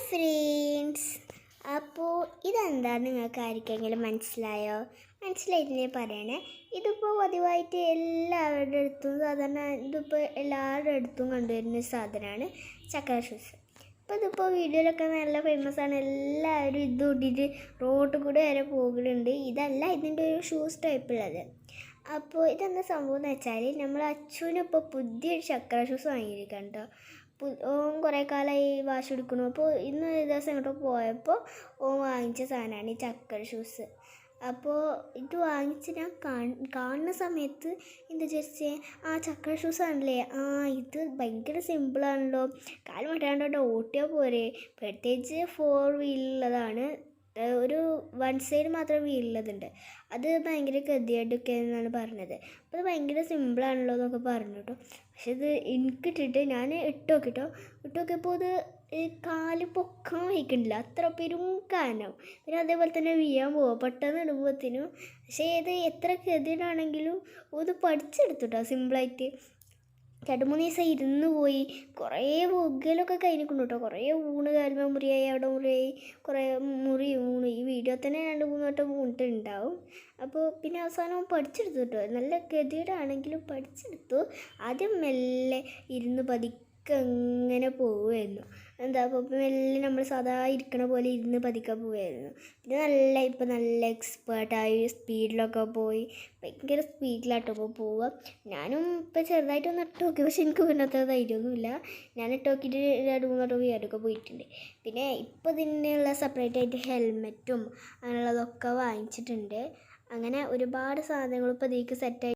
Friends, അപ്പോൾ ഇതെന്താണെന്ന് നിങ്ങൾക്ക് ആർക്കെങ്കിലും മനസ്സിലായിട്ടില്ലേ പറയണേ. ഇതിപ്പോൾ പതിവായിട്ട് എല്ലാവരുടെ അടുത്തും സാധാരണ ഇതിപ്പോൾ എല്ലാവരുടെ അടുത്തും കണ്ടുവരുന്ന സാധനമാണ് ചക്കര ഷൂസ്. അപ്പോൾ ഇതിപ്പോൾ വീഡിയോയിലൊക്കെ നല്ല ഫേമസ് ആണ്. എല്ലാവരും ഇത് കൂട്ടിയിട്ട് റോഡിൽ കൂടെ വരെ പോകുന്നുണ്ട്. ഇതല്ല ഇതിൻ്റെ ഒരു ഷൂസ് ടൈപ്പുള്ളത്. അപ്പോൾ ഇതെന്താ സംഭവം എന്ന് വെച്ചാൽ നമ്മൾ അച്ഛനിപ്പോൾ പുതിയൊരു ചക്കര ഷൂസ് വാങ്ങിയിരിക്കാം കേട്ടോ. ഓൻ കുറേ കാലമായി വാശി എടുക്കണു. അപ്പോൾ ഇന്ന് ഒരു ദിവസം ഇങ്ങോട്ട് പോയപ്പോൾ ഓൻ വാങ്ങിച്ച സാധനമാണ് ഈ ചക്കര ഷൂസ്. അപ്പോൾ ഇത് വാങ്ങിച്ച് ഞാൻ കാണുന്ന സമയത്ത് എന്താ ചോദിച്ചേ, ചക്കര ഷൂസ് ആണല്ലേ, ഇത് ഭയങ്കര സിമ്പിളാണല്ലോ, കാലം മറ്റാണ്ടോ ഓട്ടിയാൽ പോരെ, പ്രത്യേകിച്ച് 4 വീലുള്ളതാണ്. ഒരു 1 സൈഡ് മാത്രം വീലുള്ളതുണ്ട്. അത് ഭയങ്കര ഗതിയായിട്ടൊക്കെ എന്നാണ് പറഞ്ഞത്. അപ്പോൾ അത് ഭയങ്കര സിമ്പിളാണല്ലോ എന്നൊക്കെ പറഞ്ഞു കേട്ടോ. പക്ഷെ ഇത് എനിക്കിട്ടിട്ട് ഞാൻ ഇട്ട് നോക്കിയപ്പോൾ ഇത് കാല് പൊക്കാൻ വയ്ക്കണില്ല, അത്ര പെരും കാനം. പിന്നെ അതേപോലെ തന്നെ വീഴാൻ പോവുക പെട്ടെന്ന് ഇടുമ്പോഴത്തേനും. പക്ഷേ ഇത് എത്ര ഗതിയിലാണെങ്കിലും ഇത് പഠിച്ചെടുത്തു കേട്ടോ സിമ്പിളായിട്ട്. 2-3 ദിവസം ഇരുന്ന് പോയി, കുറേ പുകയിലൊക്കെ കഴിഞ്ഞിട്ടുണ്ട് കേട്ടോ. കുറേ ഊണ് കാലുമ മുറിയായി, അവിടെ മുറിയായി, കുറേ ഊണ്. ഈ വീഡിയോ തന്നെ 2-3 വട്ടം വീണിട്ടുണ്ടാവും. അപ്പോൾ പിന്നെ അവസാനം പഠിച്ചെടുത്തു കേട്ടോ. നല്ല ഗതിയുടെയാണെങ്കിലും പഠിച്ചെടുത്തു. ആദ്യം മെല്ലെ ഇരുന്ന് പതുക്കെ അങ്ങനെ പോവുമായിരുന്നു. അപ്പോൾ മെല്ലെ നമ്മൾ സാധാ ഇരിക്കണ പോലെ ഇരുന്ന് പതുക്കെ പോവുമായിരുന്നു. പിന്നെ ഇപ്പം നല്ല എക്സ്പേർട്ടായി സ്പീഡിലൊക്കെ പോയി, ഭയങ്കര സ്പീഡിലാട്ടോ ഇപ്പോൾ പോവുക. ഞാനും ഇപ്പം ചെറുതായിട്ടൊന്ന് ഇട്ട് നോക്കി, പക്ഷെ എനിക്ക് പിന്നത്തെ ധൈര്യമൊന്നുമില്ല. ഞാൻ ഇട്ട് നോക്കിയിട്ട് 2-3 വട്ടം വീടൊക്കെ പോയിട്ടുണ്ട്. പിന്നെ ഇപ്പോൾ ഇതിനുള്ള സെപ്പറേറ്റ് ആയിട്ട് ഹെൽമെറ്റും അങ്ങനെയുള്ളതൊക്കെ വാങ്ങിച്ചിട്ടുണ്ട്. അങ്ങനെ ഒരുപാട് സാധനങ്ങൾ ഇപ്പോൾ ഇതിലേക്ക് സെറ്റായി.